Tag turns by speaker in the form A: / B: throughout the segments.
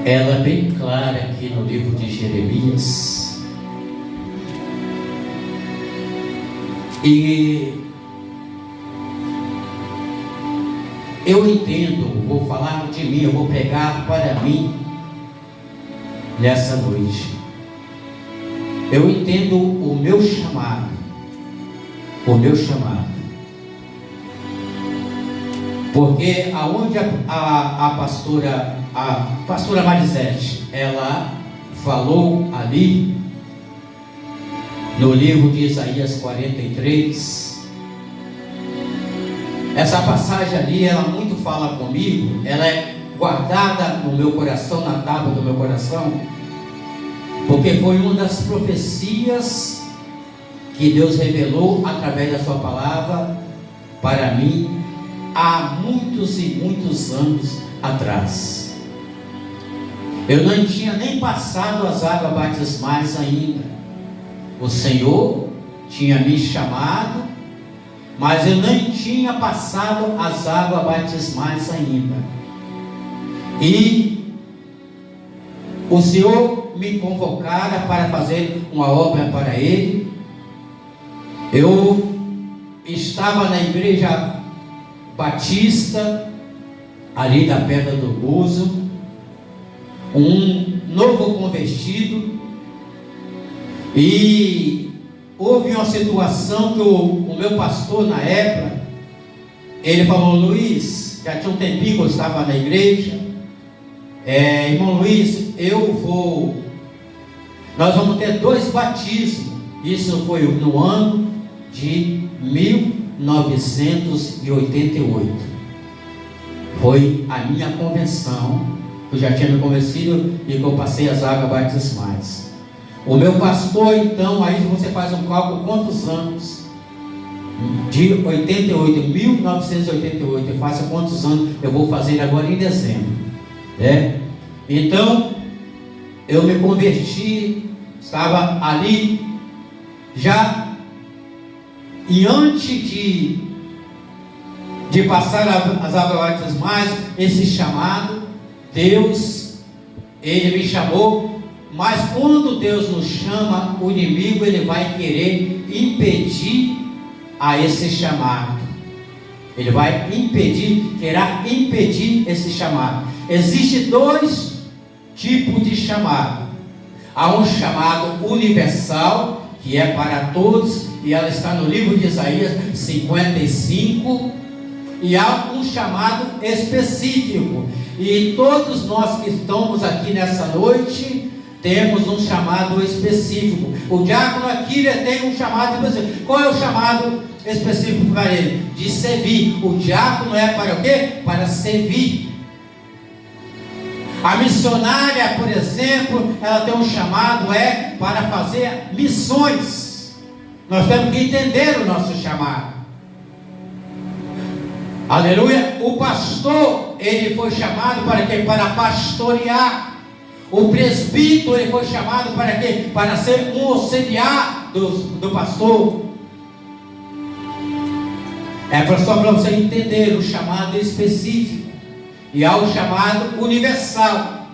A: ela é bem clara aqui no livro de Jeremias. E eu entendo, vou falar de mim, eu vou pregar para mim nessa noite. Eu entendo o meu chamado, porque aonde a pastora Marisete, ela falou ali no livro de Isaías 43, essa passagem ali, ela muito fala comigo, ela é guardada no meu coração, na tábua do meu coração, porque foi uma das profecias que Deus revelou através da sua palavra para mim há muitos e muitos anos atrás. Eu não tinha nem passado as águas batismais ainda. O Senhor tinha me chamado, mas eu nem tinha passado as águas batismais ainda. E o Senhor me convocara para fazer uma obra para Ele. Eu estava na igreja batista, ali da Pedra do Buzo, um novo convertido, e houve uma situação que o meu pastor na época, ele falou: Luiz, já tinha um tempinho que eu estava na igreja, irmão Luiz, nós vamos ter 2 batismos. Isso foi no ano de 1988. Foi a minha convenção, que eu já tinha me convencido e que eu passei as águas batismais. O meu pastor, então, aí você faz um cálculo, quantos anos? De 88, 1988, faça quantos anos eu vou fazer agora em dezembro, né? Então, eu me converti, estava ali, já, e antes de passar as águas batismais, esse chamado, Deus, Ele me chamou, mas quando Deus nos chama, o inimigo, ele vai querer impedir a esse chamado. Ele vai querer impedir esse chamado. Existem 2 tipos de chamado. Há um chamado universal, que é para todos, e ela está no livro de Isaías 55, e há um chamado específico, e todos nós que estamos aqui nessa noite, temos um chamado específico. O diácono aqui tem um chamado específico. Qual é o chamado específico para ele? De servir. O diácono é para o quê? Para servir. A missionária, por exemplo, ela tem um chamado, para fazer missões. Nós temos que entender o nosso chamado. Aleluia. O pastor, ele foi chamado para quê? Para pastorear. O presbítero, ele foi chamado para quê? Para ser um auxiliar do pastor. Só para você entender o chamado específico. E há o chamado universal.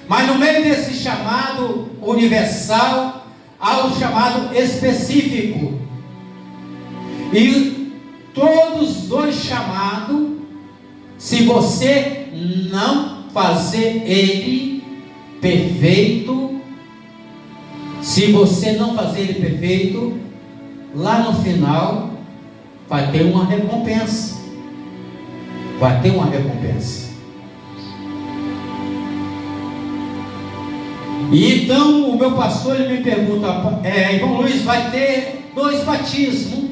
A: Mas no meio desse chamado universal, há o chamado específico. E todos os 2 chamados, se você não fazer ele perfeito, lá no final vai ter uma recompensa. E então o meu pastor, ele me pergunta: irmão Luiz, vai ter 2 batismos.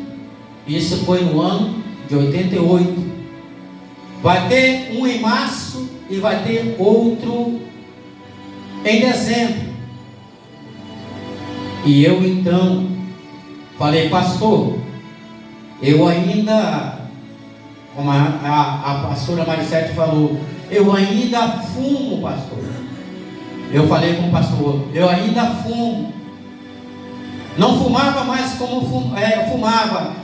A: Isso foi no ano de 88. Vai ter um em março e vai ter outro em dezembro. E eu então falei: pastor, eu ainda, como a pastora Marisete falou, eu ainda fumo, pastor. Eu falei com o pastor: eu ainda fumo. Não fumava mais como fumava.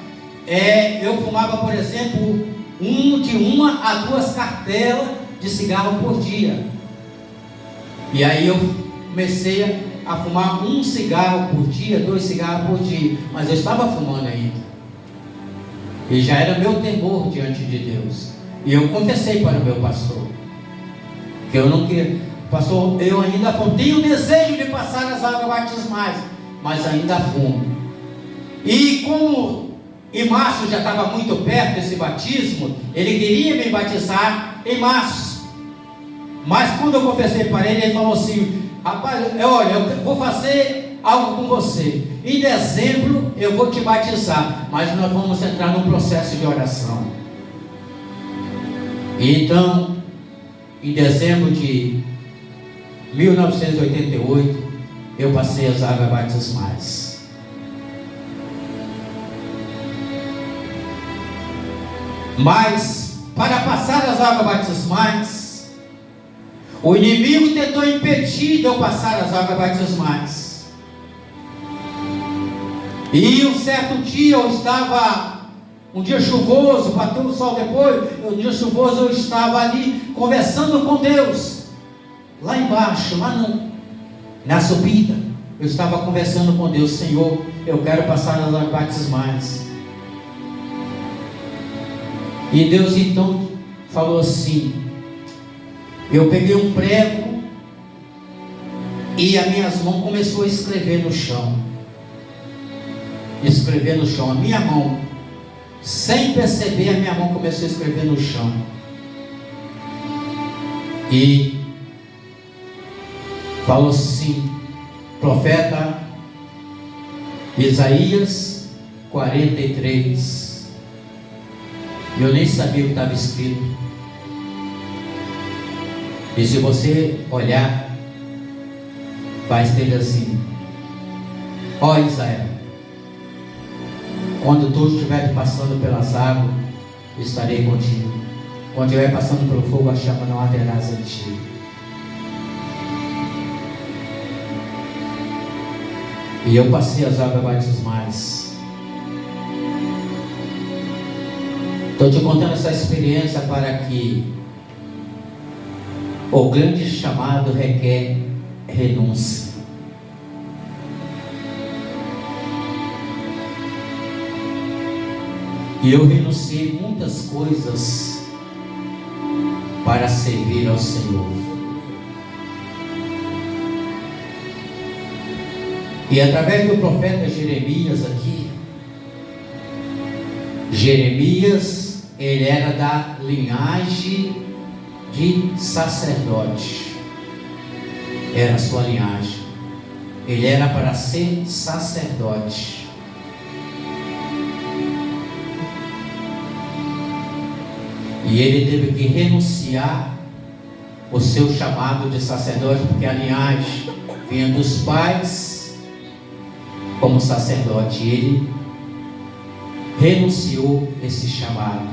A: Eu fumava, por exemplo, de 1 a 2 cartelas de cigarro por dia. E aí eu comecei a fumar 1 cigarro por dia, 2 cigarros por dia, mas eu estava fumando ainda. E já era meu temor diante de Deus. E eu confessei para o meu pastor que eu não queria, pastor, eu ainda tenho o desejo de passar as águas batismais, mas ainda fumo. E como em março já estava muito perto desse batismo, ele queria me batizar em março. Mas quando eu confessei para ele, ele falou assim: rapaz, olha, eu vou fazer algo com você. Em dezembro eu vou te batizar, mas nós vamos entrar num processo de oração. E então, em dezembro de 1988, eu passei as águas batismais. Mas, para passar as águas batismais, o inimigo tentou impedir de eu passar as águas batismais. E um certo dia eu estava, um dia chuvoso, bateu o sol depois, um dia chuvoso eu estava ali conversando com Deus, lá embaixo, na subida, eu estava conversando com Deus: Senhor, eu quero passar as águas batismais. E Deus então falou assim, eu peguei um prego e as minhas mãos começou a escrever no chão. Escrever no chão, a minha mão, sem perceber, a minha mão começou a escrever no chão. E falou assim, profeta Isaías 43. Eu nem sabia o que estava escrito. E se você olhar, vai escrever assim: ó Israel, quando tu estiver passando pelas águas, estarei contigo. Quando estiver passando pelo fogo, a chama não arderás em ti. E eu passei as águas batismais. Estou te contando essa experiência para que o grande chamado requer renúncia. E eu renunciei muitas coisas para servir ao Senhor. E através do profeta Jeremias aqui, Jeremias, ele era da linhagem de sacerdote. Era a sua linhagem. Ele era para ser sacerdote. E ele teve que renunciar o seu chamado de sacerdote, porque a linhagem vinha dos pais como sacerdote. E ele renunciou esse chamado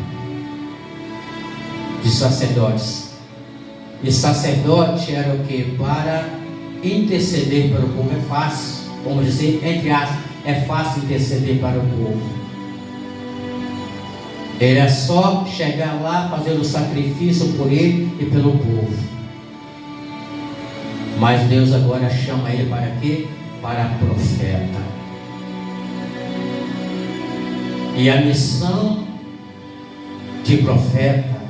A: de sacerdotes. E sacerdote era o que? Para interceder para o povo. É fácil, vamos dizer, entre aspas, é fácil interceder para o povo. Ele é só chegar lá, fazer o sacrifício por ele e pelo povo. Mas Deus agora chama ele para quê? Para profeta. E a missão de profeta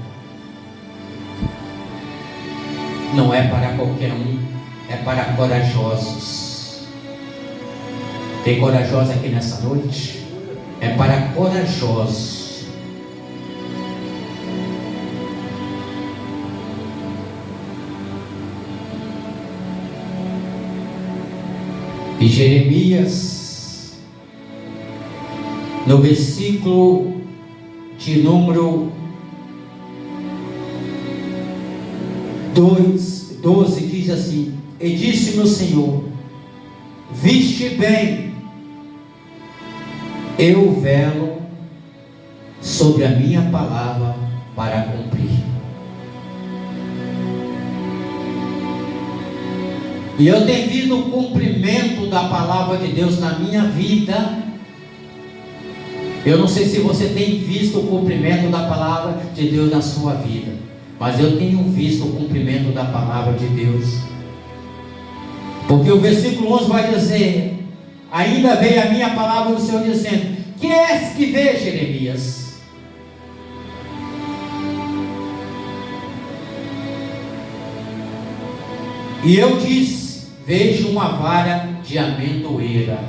A: não é para qualquer um, é para corajosos. Tem corajosos aqui nessa noite? É para corajosos. E Jeremias, no versículo de número 12, diz assim: e disse-me o Senhor, viste bem, eu velo sobre a minha palavra para cumprir. E eu tenho visto o cumprimento da palavra de Deus na minha vida. Eu não sei se você tem visto o cumprimento da palavra de Deus na sua vida, mas eu tenho visto o cumprimento da palavra de Deus. Porque o versículo 11 vai dizer: ainda veio a minha palavra do Senhor dizendo: que és que vê, Jeremias? E eu disse: vejo uma vara de amendoeira.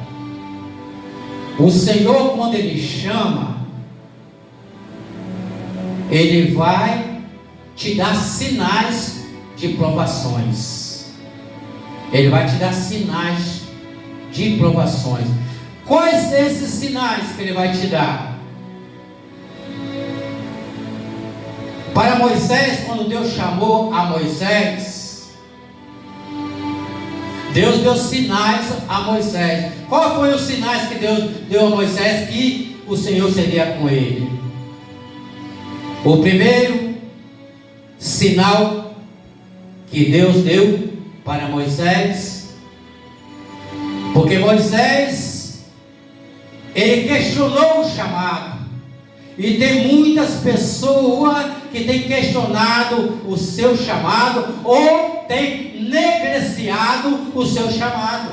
A: O Senhor, quando Ele chama, Ele vai te dar sinais de provações. Ele vai te dar sinais de provações. Quais esses sinais que Ele vai te dar? Para Moisés, quando Deus chamou a Moisés, Deus deu sinais a Moisés. Qual foi os sinais que Deus deu a Moisés que o Senhor seria com ele? O primeiro sinal que Deus deu para Moisés, porque Moisés, ele questionou o chamado, e tem muitas pessoas que têm questionado o seu chamado, ou têm negligenciado o seu chamado.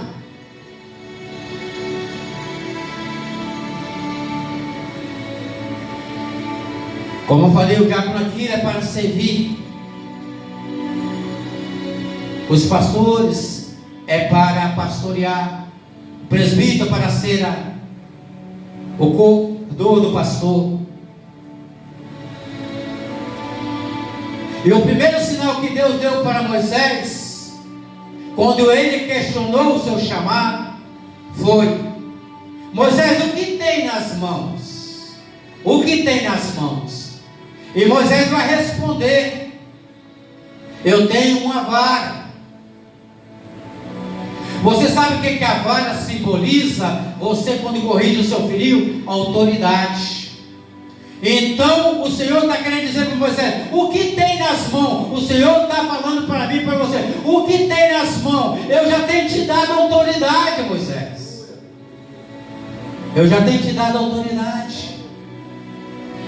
A: Como eu falei, o diácono aqui é para servir. Os pastores é para pastorear. O presbítero para ser o cuidador do pastor. E o primeiro sinal que Deus deu para Moisés, quando ele questionou o seu chamado, foi: Moisés, o que tem nas mãos? O que tem nas mãos? E Moisés vai responder: eu tenho uma vara. Você sabe o que a vara simboliza? Você, quando corrige o seu filho, autoridade. Então o Senhor está querendo dizer para Moisés: o que tem nas mãos? O Senhor está falando para mim e para você: o que tem nas mãos? Eu já tenho te dado autoridade, Moisés. Eu já tenho te dado autoridade.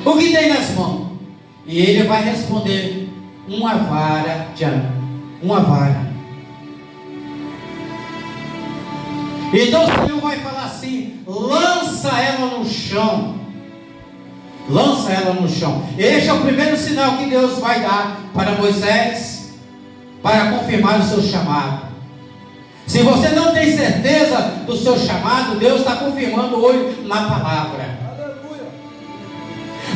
A: O que tem nas mãos? E ele vai responder: uma vara de uma vara. Então o Senhor vai falar assim: lança ela no chão. Lança ela no chão. Este é o primeiro sinal que Deus vai dar para Moisés, para confirmar o seu chamado. Se você não tem certeza do seu chamado, Deus está confirmando hoje na palavra.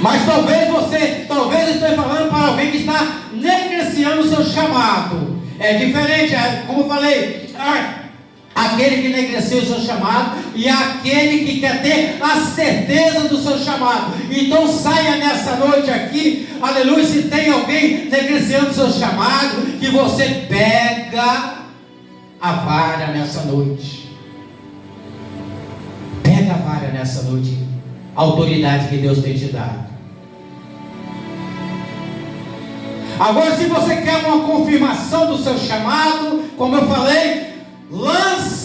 A: Mas talvez esteja falando para alguém que está negligenciando o seu chamado. É diferente, como eu falei, aquele que negligencia o seu chamado e aquele que quer ter a certeza do seu chamado. Então saia nessa noite aqui, aleluia, se tem alguém negligenciando o seu chamado, que você pega a vara nessa noite. Pega a vara nessa noite, a autoridade que Deus tem te dado. Agora, se você quer uma confirmação do seu chamado, como eu falei, lança.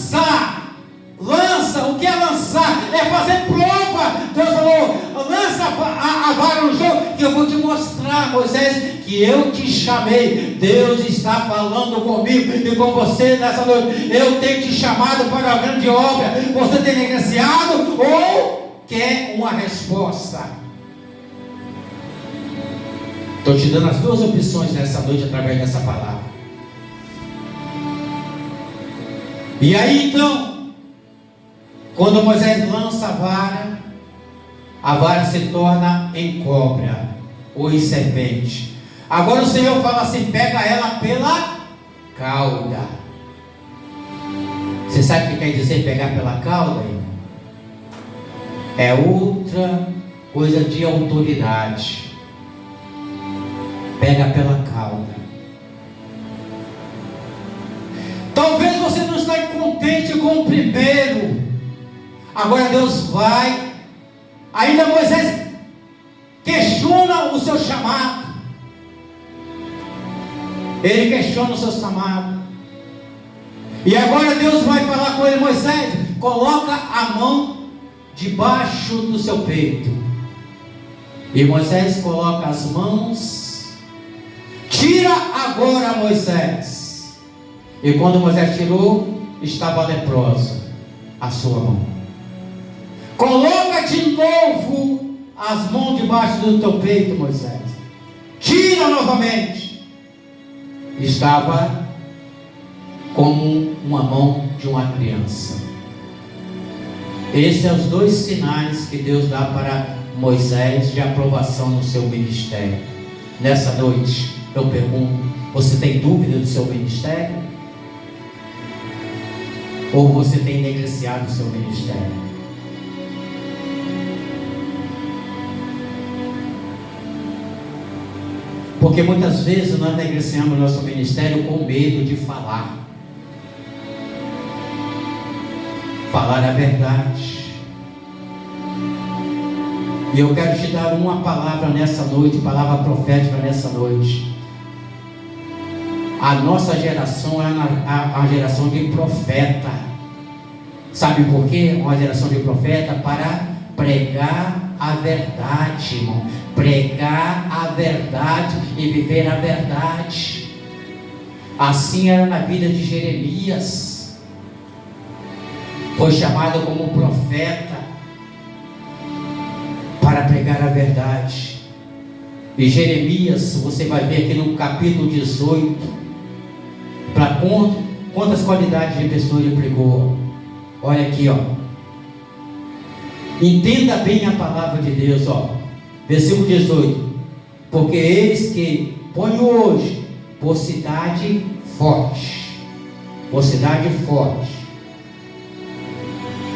A: O que é lançar? É fazer prova. Deus falou: lança a vara no chão, que eu vou te mostrar, Moisés, que eu te chamei. Deus está falando comigo e com você nessa noite. Eu tenho te chamado para a grande obra. Você tem negligenciado ou quer uma resposta? Estou te dando as duas opções nessa noite através dessa palavra. E aí então, quando Moisés lança a vara se torna em cobra ou em serpente. Agora o Senhor fala assim: pega ela pela cauda. Você sabe o que quer dizer pegar pela cauda? É outra coisa de autoridade. Pega pela cauda. Talvez você não está contente com o primeiro. Agora Deus vai. Ainda Moisés questiona o seu chamado. Ele questiona o seu chamado. E agora Deus vai falar com ele: Moisés, coloca a mão debaixo do seu peito. E Moisés coloca as mãos. Tira agora, Moisés. E quando Moisés tirou, estava leprosa a sua mão. Coloca de novo as mãos debaixo do teu peito, Moisés. Tira novamente. Estava como uma mão de uma criança. Esses são os dois sinais que Deus dá para Moisés de aprovação no seu ministério. Nessa noite eu pergunto: você tem dúvida do seu ministério? Ou você tem negligenciado o seu ministério? Porque muitas vezes nós negligenciamos o nosso ministério com medo de falar. Falar a verdade. E eu quero te dar uma palavra nessa noite, palavra profética nessa noite. A nossa geração é a geração de profeta. Sabe por quê? Uma geração de profeta para pregar a verdade, irmão. Pregar a verdade e viver a verdade. Assim era na vida de Jeremias. Foi chamado como profeta para pregar a verdade. E Jeremias, você vai ver aqui no capítulo 18, para quantas qualidades de pessoa ele pregou. Olha aqui, ó. Entenda bem a palavra de Deus, ó. Versículo 18. Porque eis que ponho hoje por cidade forte,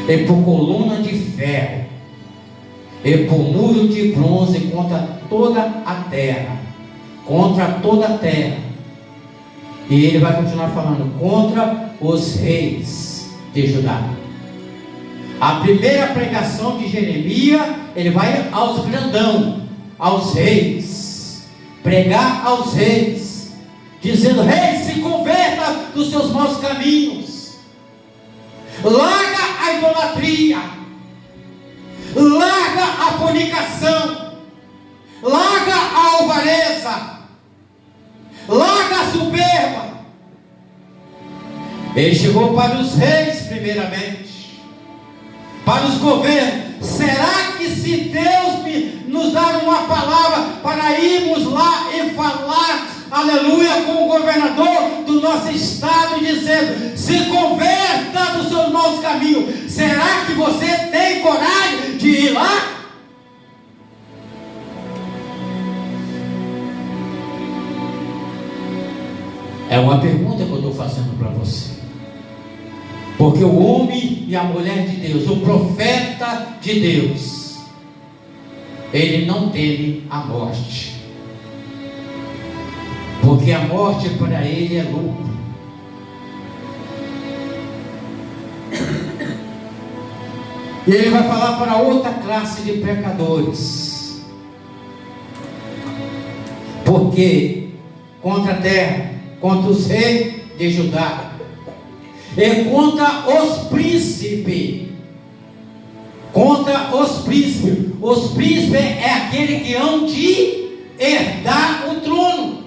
A: e por coluna de ferro, e por muro de bronze contra toda a terra. E ele vai continuar falando contra os reis de Judá. A primeira pregação de Jeremias, ele vai aos grandão, aos reis, pregar aos reis, dizendo: reis, se converta dos seus maus caminhos, larga a idolatria, larga a fornicação, larga a alvareza, larga a soberba. Ele chegou para os reis primeiramente, para os governos. Será que se Deus nos dar uma palavra para irmos lá e falar, aleluia, com o governador do nosso estado, dizendo: se converta dos seus maus caminhos, será que você tem coragem de ir lá? É uma pergunta que eu estou fazendo para você. Porque o homem e a mulher de Deus, o profeta de Deus, ele não teme a morte. Porque a morte para ele é lucro. E ele vai falar para outra classe de pecadores. Porque contra a terra, contra os reis de Judá, e contra os príncipes. Os príncipes é aquele que hão de herdar o trono.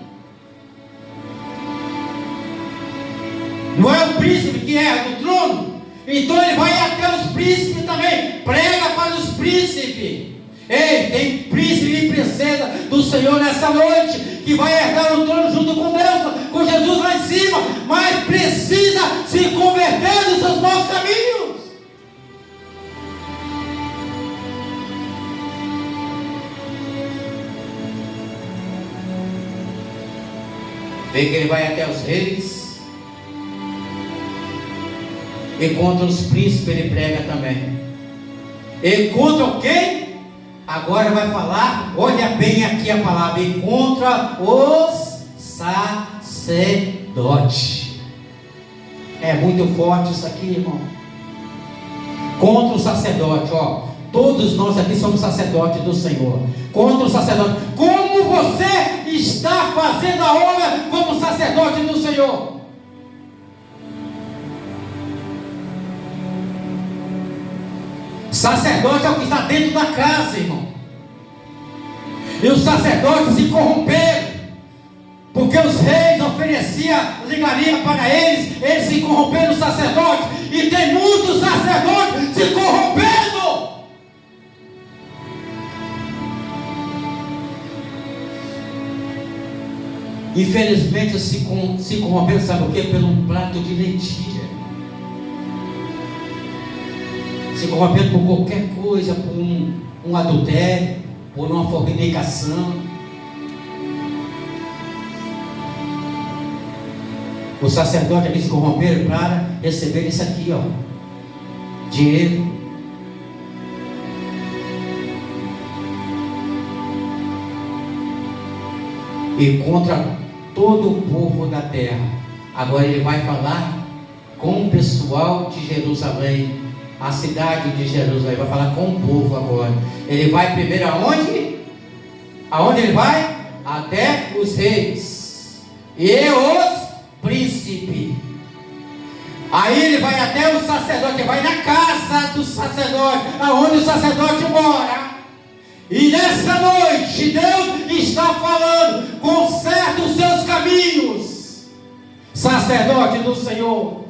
A: Não é o príncipe que herda o trono? Então ele vai até os príncipes também. Prega para os príncipes. Ei, tem príncipe e princesa do Senhor nessa noite, que vai herdar o trono junto com Deus, com Jesus lá em cima, mas precisa se converter dos seus maus caminhos. Vê que ele vai até os reis, e contra os príncipes ele prega também. E contra quem? Agora vai falar, olha bem aqui a palavra: e contra os sacerdotes. É muito forte isso aqui, irmão. Contra o sacerdote, ó. Todos nós aqui somos sacerdotes do Senhor. Contra o sacerdote. Como você está fazendo a obra como sacerdote do Senhor? Sacerdote é o que está dentro da casa, irmão. E os sacerdotes se corromperam, porque os reis ofereceram oferecia ligaria para eles se corromperam os sacerdotes, e tem muitos sacerdotes se corrompendo. Infelizmente se corromperam, sabe o que? Pelo um prato de lentilha. Se corrompendo por qualquer coisa, por um adultério, por uma fornicação. Os sacerdotes aqui se corromperam para receber isso aqui, ó, dinheiro. E contra todo o povo da terra. Agora ele vai falar com o pessoal de Jerusalém, a cidade de Jerusalém. Vai falar com o povo agora. Ele vai primeiro aonde? Aonde ele vai? Até os reis e os príncipes. Aí ele vai até o sacerdote, vai na casa do sacerdote, aonde o sacerdote mora. E nessa noite Deus está falando: conserte os seus caminhos, sacerdote do Senhor.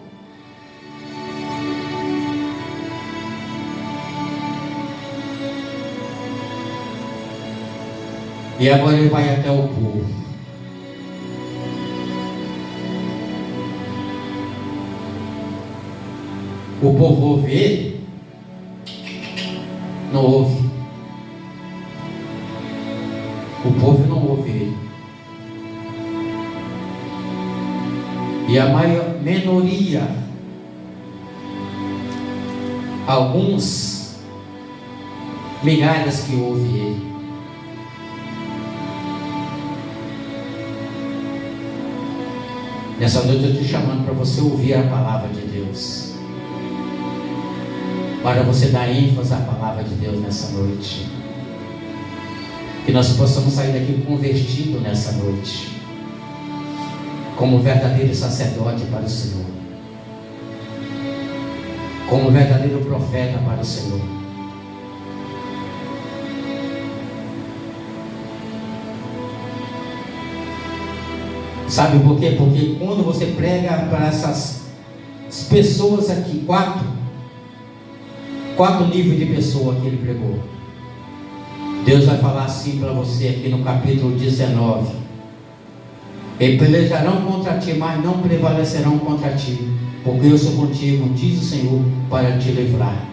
A: E agora ele vai até o povo. O povo ouve ele? Não ouve. O povo não ouve ele. E a minoria, alguns milhares que ouvem ele. Nessa noite eu estou te chamando para você ouvir a palavra de Deus, para você dar ênfase à palavra de Deus nessa noite. Que nós possamos sair daqui convertidos nessa noite, como verdadeiro sacerdote para o Senhor, como verdadeiro profeta para o Senhor. Sabe por quê? Porque quando você prega para essas pessoas aqui, quatro níveis de pessoa que ele pregou, Deus vai falar assim para você aqui no capítulo 19: e pelejarão contra ti, mas não prevalecerão contra ti, porque eu sou contigo, diz o Senhor, para te livrar.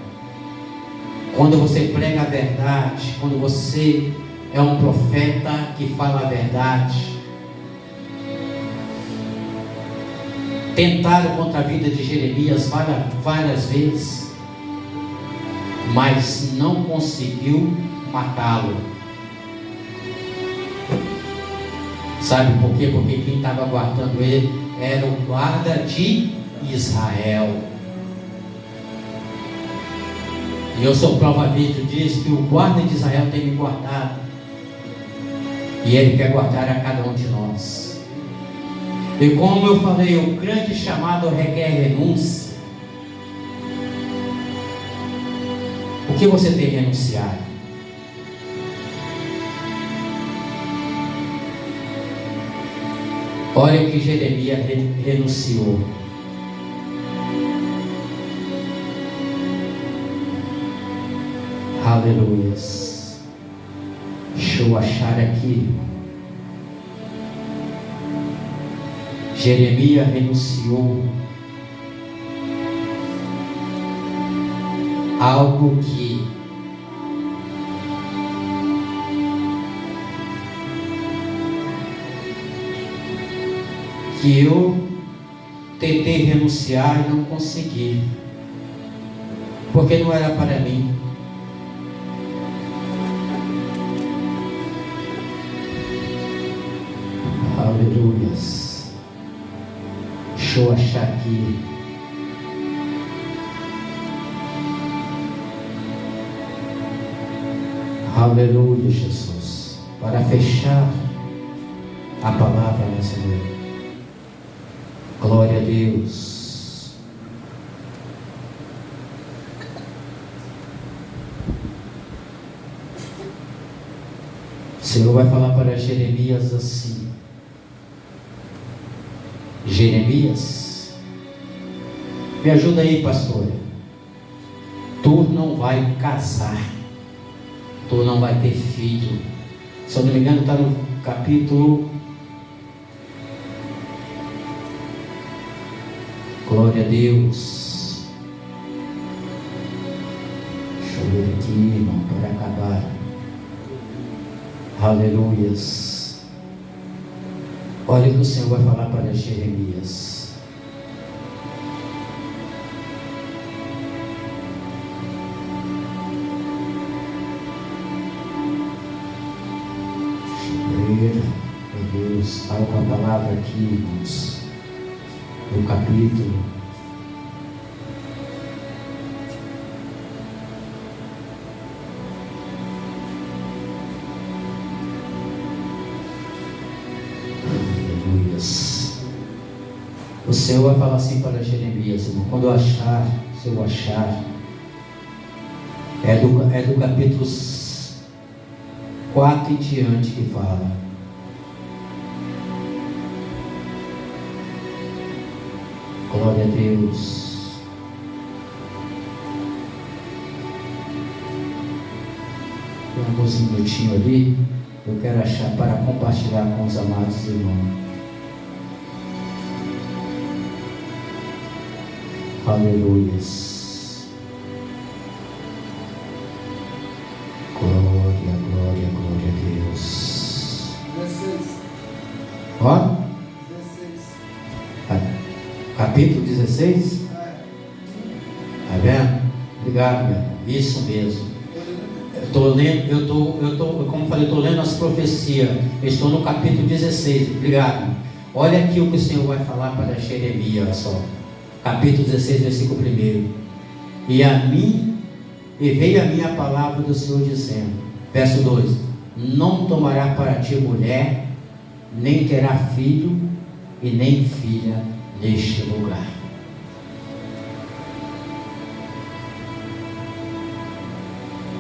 A: Quando você prega a verdade, quando você é um profeta que fala a verdade, tentaram contra a vida de Jeremias várias vezes, mas não conseguiu matá-lo. Sabe por quê? Porque quem estava guardando ele era o guarda de Israel. E eu sou prova viva disso, que o guarda de Israel tem me guardado, e ele quer guardar a cada um de nós. E como eu falei, o grande chamado requer renúncia. O que você tem renunciado? Olha o que Jeremias renunciou. Aleluia. Deixa eu achar aqui. Jeremias renunciou algo que eu tentei renunciar e não consegui, porque não era para mim. Aleluia. Deixa eu achar aqui. Aleluia, Jesus. Para fechar a palavra nessa noite. Glória a Deus. O Senhor vai falar para Jeremias assim: Jeremias, me ajuda aí, pastora. Tu não vai casar, tu não vai ter filho. Se eu não me engano, está no capítulo, glória a Deus. Deixa eu ver aqui, irmão, para acabar. Aleluias. Olha o que o Senhor vai falar para Jeremias. Meu Deus, está com a palavra aqui, irmãos, no capítulo. Aleluias. O Senhor vai falar assim para Jeremias, irmão, quando eu achar, se eu achar, é do capítulo 4 em diante que fala. Glória a Deus. Tem alguns minutinhos ali, eu quero achar para compartilhar com os amados irmãos. Aleluias. Glória, glória, glória a Deus.
B: 16.
A: Ó.
B: 16.
A: Capítulo 16.
B: É.
A: Tá vendo? Obrigado, meu irmão. Isso mesmo. Como eu falei, eu estou lendo as profecias. Eu estou no capítulo 16. Obrigado. Olha aqui o que o Senhor vai falar para Jeremias, olha só. Capítulo 16, versículo 1. E veio a minha palavra do Senhor dizendo, verso 2: não tomará para ti mulher, nem terá filho e nem filha neste lugar.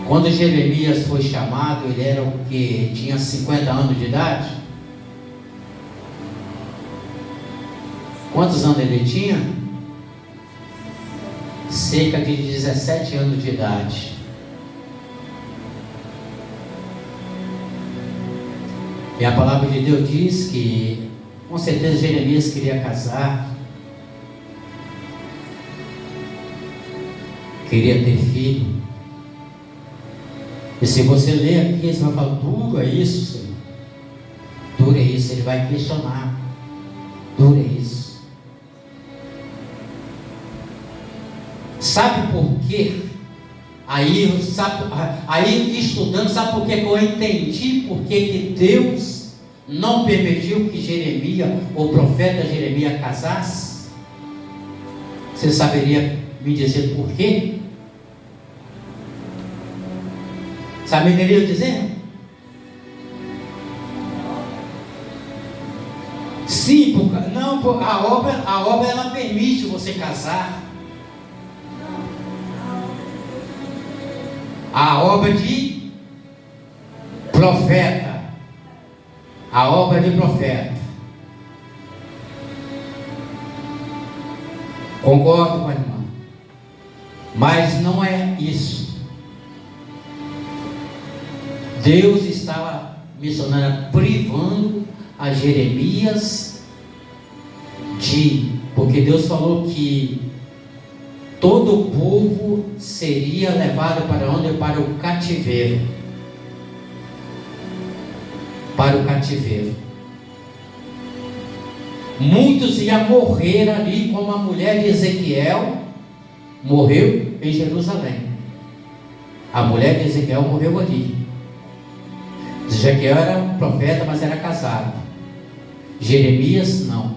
A: Quando Jeremias foi chamado, ele era o que? Tinha 50 anos de idade? Quantos anos ele tinha? Cerca de 17 anos de idade. E a palavra de Deus diz que, com certeza, Jeremias queria casar, queria ter filho. E se você ler aqui, você vai falar, duro é isso, Senhor. Duro é isso, ele vai questionar. Duro é isso. Sabe por quê? Aí estudando, sabe por quê que eu entendi por que Deus não permitiu que Jeremias, o profeta Jeremias, casasse? Você saberia me dizer por quê? Saberia dizer? Sim, a obra ela permite você casar. A obra de profeta. A obra de profeta. Concordo com a irmã. Mas não é isso. Deus estava missionando, privando a Jeremias porque Deus falou que todo o povo seria levado para onde? Para o cativeiro. Para o cativeiro. Muitos iam morrer ali, como a mulher de Ezequiel morreu em Jerusalém. A mulher de Ezequiel morreu ali. Ezequiel era um profeta, mas era casado. Jeremias não.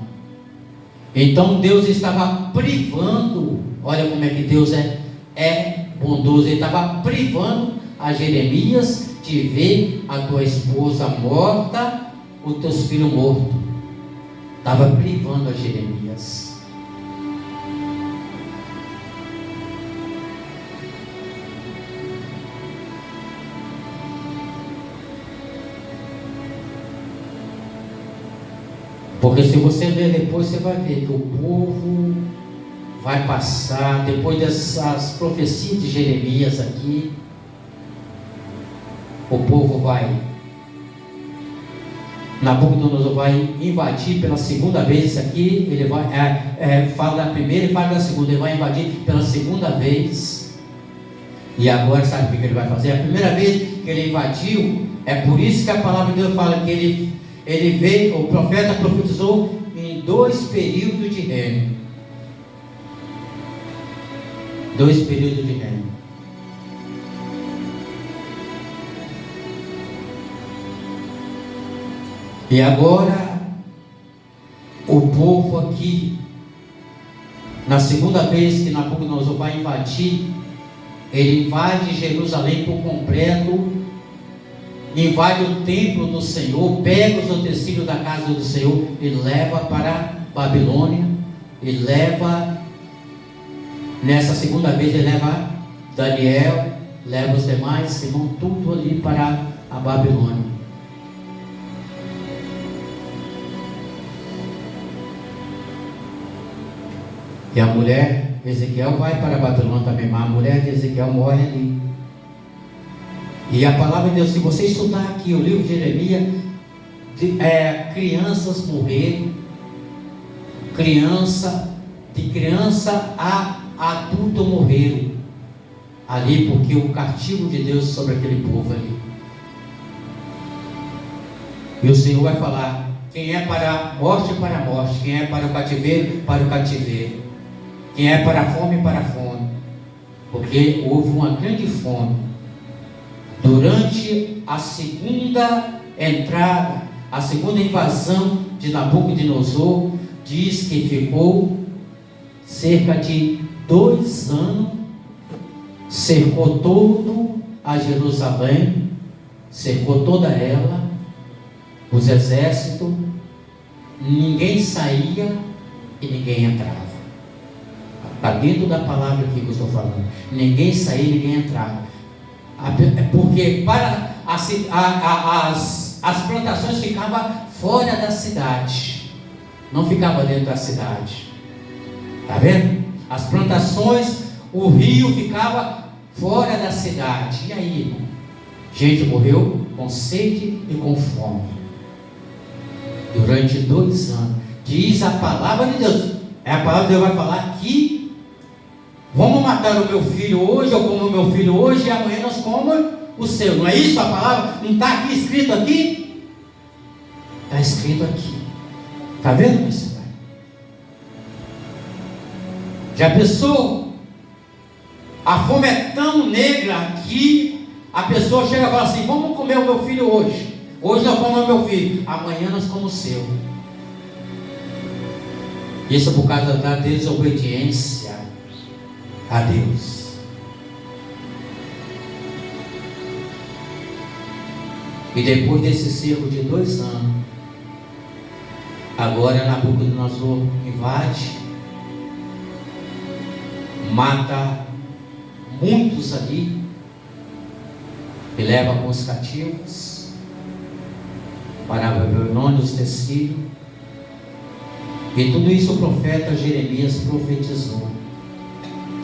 A: Então Deus estava privando. Olha como é que Deus é bondoso. Ele estava privando a Jeremias de ver a tua esposa morta, os teus filhos mortos. Estava privando a Jeremias. Porque se você ler depois, você vai ver que o povo vai passar, depois dessas profecias de Jeremias aqui, o povo vai, Nabucodonosor vai invadir pela segunda vez. Isso aqui, ele vai, fala da primeira e fala da segunda, ele vai invadir pela segunda vez. E agora sabe o que ele vai fazer? A primeira vez que ele invadiu, é por isso que a palavra de Deus fala que ele veio, o profeta profetizou em 2 períodos de reino. 2 períodos de reino. E agora, o povo aqui, na segunda vez que Nabucodonosor vai invadir, ele invade Jerusalém por completo, invade o templo do Senhor, pega os utensílios da casa do Senhor e leva para Babilônia, e leva, nessa segunda vez ele leva Daniel, leva os demais irmãos, tudo ali para a Babilônia. E a mulher de Ezequiel vai para a Babilônia também, mas a mulher de Ezequiel morre ali. E a palavra de Deus, se você estudar aqui o livro de Jeremias, crianças morreram, de criança a adulto morreram ali, porque o castigo de Deus sobre aquele povo ali. E o Senhor vai falar: quem é para a morte, para a morte; quem é para o cativeiro, para o cativeiro; quem é para a fome, para a fome. Porque houve uma grande fome durante a segunda entrada, a segunda invasão de Nabucodonosor. Diz que ficou cerca de 2 anos, cercou todo a Jerusalém, cercou toda ela, os exércitos, ninguém saía e ninguém entrava. Está dentro da palavra aqui que eu estou falando. Ninguém saía, ninguém entrava. Porque para as plantações ficavam fora da cidade, não ficava dentro da cidade. Está vendo? As plantações, o rio ficava fora da cidade. E aí, irmão? Gente morreu com sede e com fome durante 2 anos. Diz a palavra de Deus. A palavra de Deus vai falar que vamos matar o meu filho hoje, eu como o meu filho hoje, e amanhã nós comamos o seu. Não é isso a palavra? Não está aqui escrito aqui? Está escrito aqui. Está vendo isso? Já pensou? A fome é tão negra que a pessoa chega e fala assim: vamos comer o meu filho hoje. Hoje nós comemos o meu filho, amanhã nós comemos o seu. Isso por causa da desobediência a Deus. E depois desse cerco de 2 anos, agora Nabucodonosor invade, mata muitos ali e leva alguns cativos para a Babilônia, os tecidos. E tudo isso o profeta Jeremias profetizou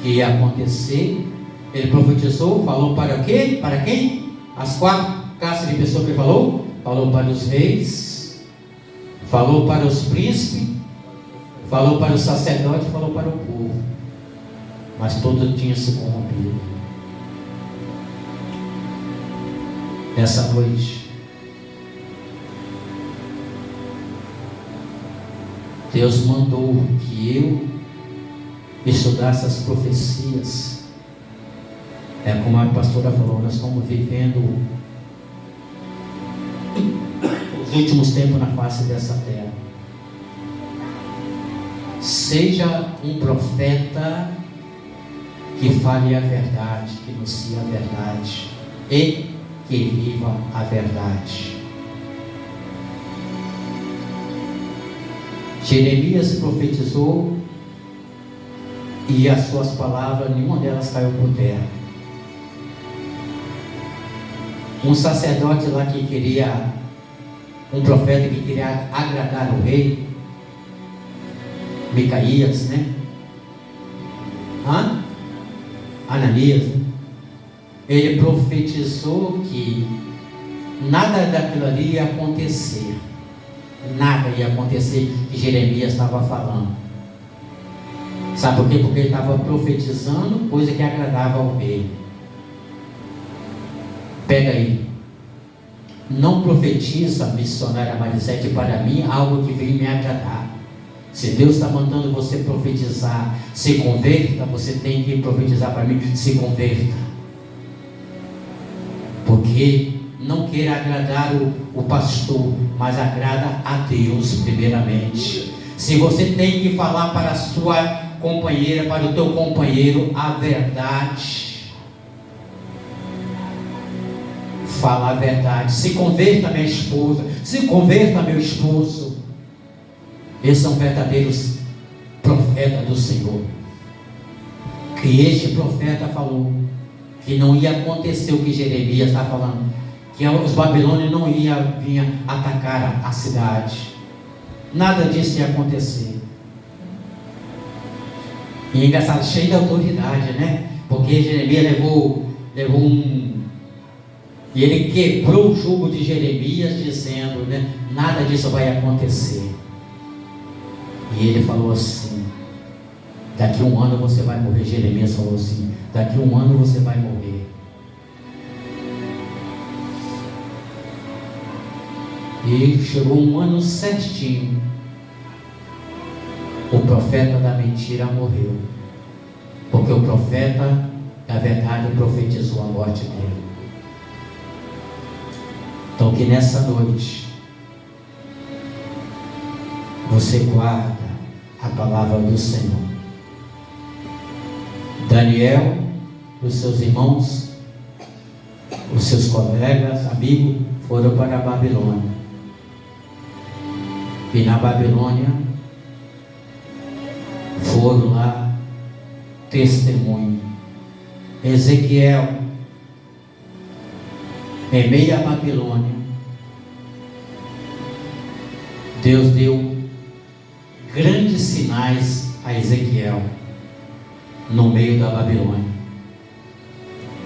A: que ia acontecer. Ele profetizou, falou para quê? Para quem? As 4 classes de pessoas que ele falou. Falou para os reis, falou para os príncipes, falou para os sacerdotes, falou para o povo. Mas todos tinham se corrompido. Nessa noite, Deus mandou que eu estudasse as profecias. Como a pastora falou, nós estamos vivendo os últimos tempos na face dessa terra. Seja um profeta que fale a verdade, que anuncie a verdade e que viva a verdade. Jeremias profetizou e as suas palavras, nenhuma delas caiu por terra. Um sacerdote lá que queria, um profeta que queria agradar o rei, Micaías, né? Ananias, né? Ele profetizou que nada daquilo ali ia acontecer. Nada ia acontecer que Jeremias estava falando. Sabe por quê? Porque ele estava profetizando coisa que agradava ao rei. Pega aí. Não profetiza, missionária Marisete, para mim algo que vem me agradar. Se Deus está mandando você profetizar, se converta, você tem que profetizar para mim, se converta. Porque não queira agradar o pastor, mas agrada a Deus primeiramente. Se você tem que falar para a sua companheira, para o teu companheiro, a verdade, fala a verdade. Se converta minha esposa, se converta meu esposo. Esses são verdadeiros profetas do Senhor. E este profeta falou que não ia acontecer o que Jeremias está falando, que os babilônios não iam vir atacar a cidade. Nada disso ia acontecer. E é engraçado, cheio de autoridade, né? Porque Jeremias levou e ele quebrou o jugo de Jeremias, dizendo, né, nada disso vai acontecer. E ele falou assim: daqui a um ano você vai morrer. Jeremias falou assim: daqui a um ano você vai morrer. E chegou um ano certinho, o profeta da mentira morreu, porque o profeta da verdade profetizou a morte dele. Então que nessa noite você guarda a palavra do Senhor. Daniel, os seus irmãos, os seus colegas, amigos, foram para a Babilônia. E na Babilônia foram lá testemunho. Ezequiel, em meio à Babilônia, Deus deu grandes sinais a Ezequiel no meio da Babilônia.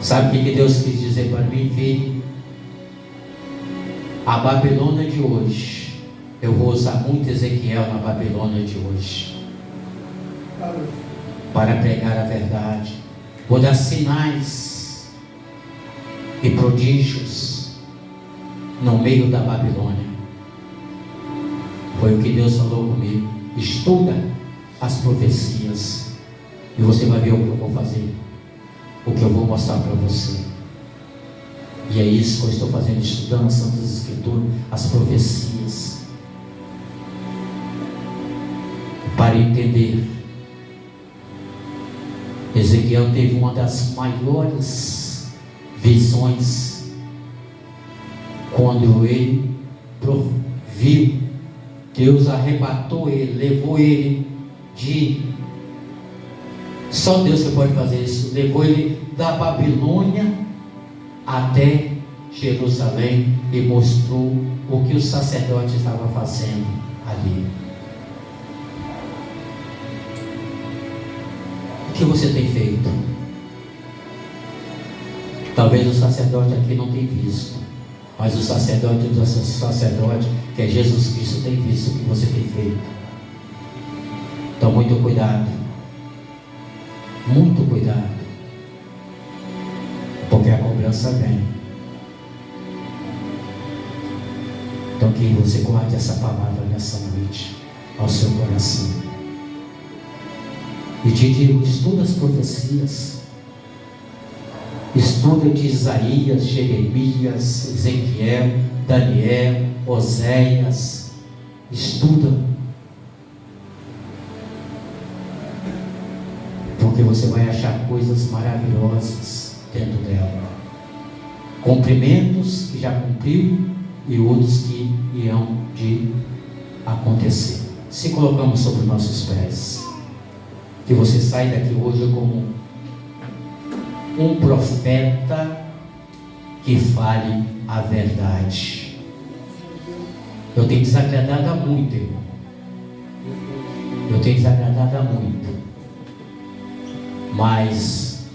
A: Sabe o que Deus quis dizer para mim, filho? A Babilônia de hoje, eu vou usar muito Ezequiel na Babilônia de hoje, para pregar a verdade. Vou dar sinais e prodígios no meio da Babilônia. Foi o que Deus falou comigo. Estuda as profecias e você vai ver o que eu vou fazer, o que eu vou mostrar para você. E é isso que eu estou fazendo, estudando as Santas Escrituras, as profecias, para entender. Ezequiel teve uma das maiores visões quando ele viu Deus arrebatou ele, levou ele só Deus que pode fazer isso, levou ele da Babilônia até Jerusalém e mostrou o que o sacerdote estava fazendo ali. O que você tem feito? Talvez o sacerdote aqui não tenha visto, mas o sacerdote do sacerdote, que é Jesus Cristo, tem visto o que você tem feito. Então muito cuidado, porque a cobrança vem. Então que você guarde essa palavra nessa noite ao seu coração. E te digo, estuda as profecias, estuda de Isaías, Jeremias, Ezequiel, Daniel, Oséias, estuda, porque você vai achar coisas maravilhosas dentro dela, cumprimentos que já cumpriu e outros que irão de acontecer. Se colocamos sobre nossos pés, que você saia daqui hoje como um profeta que fale a verdade. Eu tenho desagradado a muito, irmão. Eu tenho desagradado a muito, mas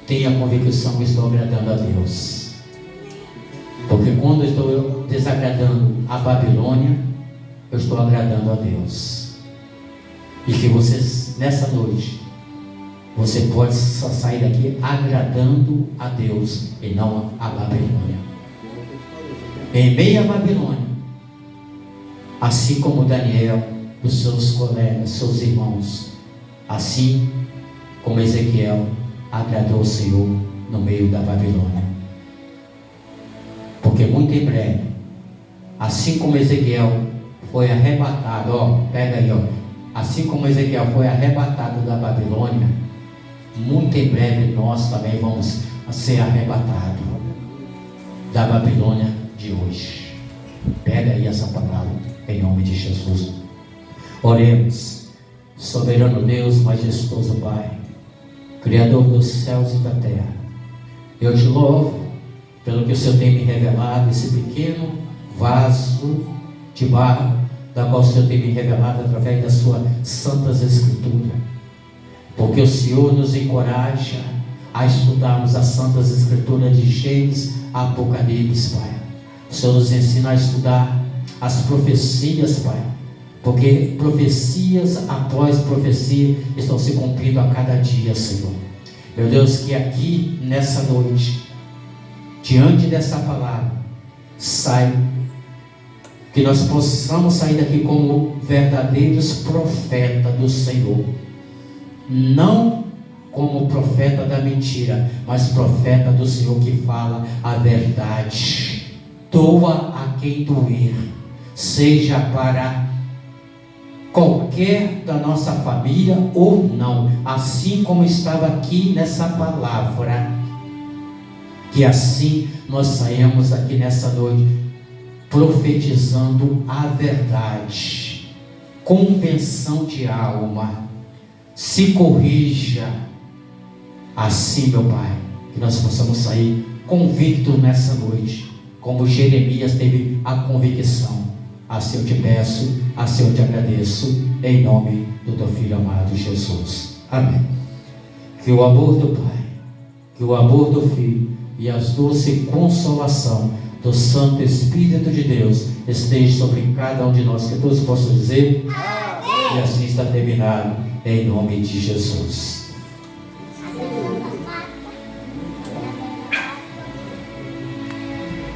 A: tenho a convicção que estou agradando a Deus. Porque quando eu estou desagradando a Babilônia, eu estou agradando a Deus. E que vocês, nessa noite, você pode só sair daqui agradando a Deus e não a Babilônia. Em meio à Babilônia, assim como Daniel, os seus colegas, seus irmãos, assim como Ezequiel agradou o Senhor no meio da Babilônia. Porque muito em breve, assim como Ezequiel foi arrebatado, pega aí, assim como Ezequiel foi arrebatado da Babilônia, muito em breve nós também vamos ser arrebatados da Babilônia de hoje. Pega aí essa palavra, em nome de Jesus. Oremos. Soberano Deus, majestoso Pai, Criador dos céus e da terra, eu te louvo pelo que o Senhor tem me revelado, esse pequeno vaso de barro, da qual o Senhor tem me revelado através das suas santas escrituras, porque o Senhor nos encoraja a estudarmos as santas escrituras de Gênesis a Apocalipse, Pai. O Senhor nos ensina a estudar as profecias, Pai, porque profecias após profecia estão se cumprindo a cada dia, Senhor. Meu Deus, que aqui nessa noite, diante dessa palavra, que nós possamos sair daqui como verdadeiros profetas do Senhor, não como profeta da mentira, mas profeta do Senhor que fala a verdade, doa a quem doer, seja para qualquer da nossa família ou não, assim como estava aqui nessa palavra, que assim nós saímos aqui nessa noite profetizando a verdade, convenção de alma. Se corrija assim, meu Pai, que nós possamos sair convictos nessa noite, como Jeremias teve a convicção. Assim eu te peço, assim eu te agradeço, em nome do teu Filho amado Jesus. Amém. Que o amor do Pai, que o amor do Filho e a doce consolação do Santo Espírito de Deus esteja sobre cada um de nós, que todos possam dizer amém. E assim está terminado, em nome de Jesus.